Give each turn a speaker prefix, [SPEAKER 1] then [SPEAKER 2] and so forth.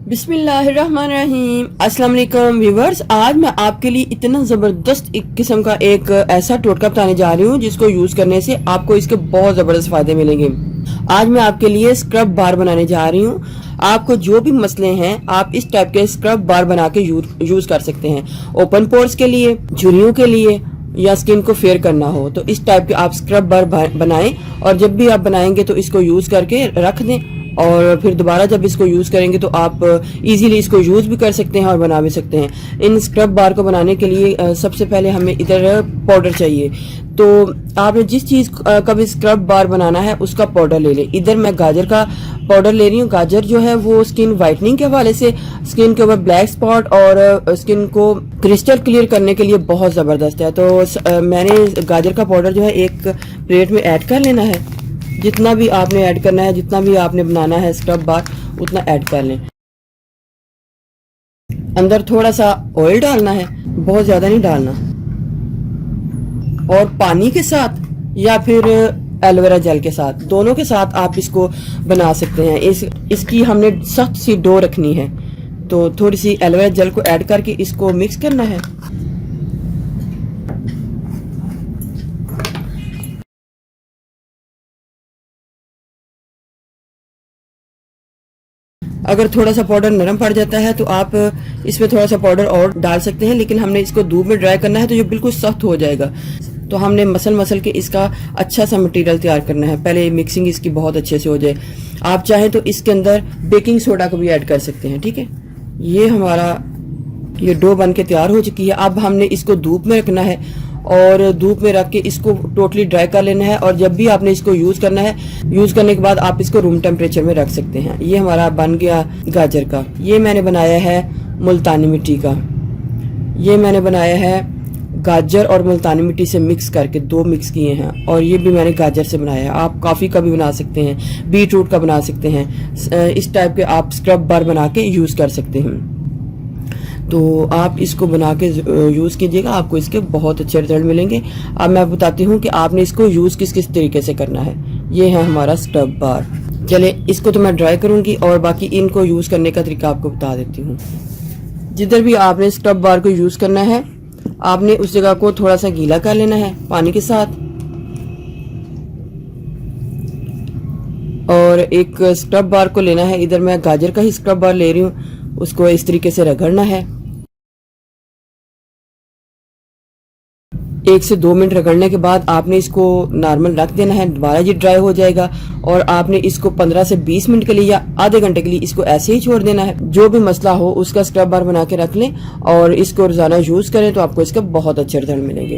[SPEAKER 1] बिस्मिल्लाहिर्रहमानिर्रहीम। अस्सलाम वालेकुम व्यूवर्स, आज मैं आपके लिए इतना ज़बरदस्त एक किस्म का एक ऐसा टोटका बताने जा रही हूँ जिसको यूज़ करने से आपको इसके बहुत ज़बरदस्त फ़ायदे मिलेंगे। आज मैं आपके लिए स्क्रब बार बनाने जा रही हूँ। आपको जो भी मसले हैं आप इस टाइप के स्क्रब बार बना के यूज़ कर सकते हैं। ओपन पोर्स के लिए, झुर्रियों के लिए या स्किन को फेयर करना हो तो इस टाइप के आप स्क्रब बार बनाएं और जब भी आप बनाएंगे तो इसको यूज़ करके रख दें और फिर दोबारा जब इसको यूज़ करेंगे तो आप इजीली इसको यूज़ भी कर सकते हैं और बना भी सकते हैं। इन स्क्रब बार को बनाने के लिए सबसे पहले हमें इधर पाउडर चाहिए। तो आपने जिस चीज़ का भी स्क्रब बार बनाना है उसका पाउडर ले लें। इधर मैं गाजर का पाउडर ले रही हूँ। गाजर जो है वो स्किन वाइटनिंग के हवाले से, स्किन के ऊपर ब्लैक स्पॉट और स्किन को क्रिस्टल क्लियर करने के लिए बहुत ज़बरदस्त है। तो मैंने गाजर का पाउडर जो है एक प्लेट में ऐड कर लेना है। जितना भी आपने ऐड करना है, जितना भी आपने बनाना है स्क्रब बार उतना ऐड कर लें। अंदर थोड़ा सा ऑयल डालना है, बहुत ज्यादा नहीं डालना, और पानी के साथ या फिर एलोवेरा जेल के साथ, दोनों के साथ आप इसको बना सकते हैं। इसकी हमने सख्त सी डो रखनी है तो थोड़ी सी एलोवेरा जेल को ऐड करके इसको मिक्स करना है। अगर थोड़ा सा पाउडर नरम पड़ जाता है तो आप इसमें थोड़ा सा पाउडर और डाल सकते हैं, लेकिन हमने इसको धूप में ड्राई करना है तो ये बिल्कुल सख्त हो जाएगा। तो हमने मसल के इसका अच्छा सा मटेरियल तैयार करना है। पहले मिक्सिंग इसकी बहुत अच्छे से हो जाए। आप चाहें तो इसके अंदर बेकिंग सोडा को भी ऐड कर सकते हैं। ठीक है, ये हमारा ये डो बन के तैयार हो चुकी है। अब हमने इसको धूप में रखना है और धूप में रख के इसको टोटली ड्राई कर लेना है। और जब भी आपने इसको यूज़ करना है, यूज़ करने के बाद आप इसको रूम टेम्परेचर में रख सकते हैं। ये हमारा बन गया गाजर का। ये मैंने बनाया है मुल्तानी मिट्टी का। ये मैंने बनाया है गाजर और मुल्तानी मिट्टी से मिक्स करके, दो मिक्स किए हैं। और ये भी मैंने गाजर से बनाया है। आप कॉफ़ी का भी बना सकते हैं, बीट रूट का बना सकते हैं। इस टाइप के आप स्क्रब बार बना के यूज़ कर सकते हैं। तो आप इसको बना के यूज़ कीजिएगा, आपको इसके बहुत अच्छे रिजल्ट मिलेंगे। अब मैं बताती हूँ कि आपने इसको यूज़ किस किस तरीके से करना है। ये है हमारा स्क्रब बार। चले इसको तो मैं ड्राई करूँगी और बाकी इनको यूज़ करने का तरीका आपको बता देती हूँ। जिधर भी आपने स्क्रब बार को यूज़ करना है, आपने उस जगह को थोड़ा सा गीला कर लेना है पानी के साथ, और एक स्क्रब बार को लेना है। इधर मैं गाजर का ही स्क्रब बार ले रही हूँ, उसको इस तरीके से रगड़ना है। 1 से 2 मिनट रगड़ने के बाद आपने इसको नॉर्मल रख देना है। दोबारा ये ड्राई हो जाएगा और आपने इसको 15 से 20 मिनट के लिए या आधे घंटे के लिए इसको ऐसे ही छोड़ देना है। जो भी मसला हो उसका स्क्रब बार बना के रख लें और इसको रोजाना यूज करें तो आपको इसके बहुत अच्छे रिजल्ट मिलेंगे।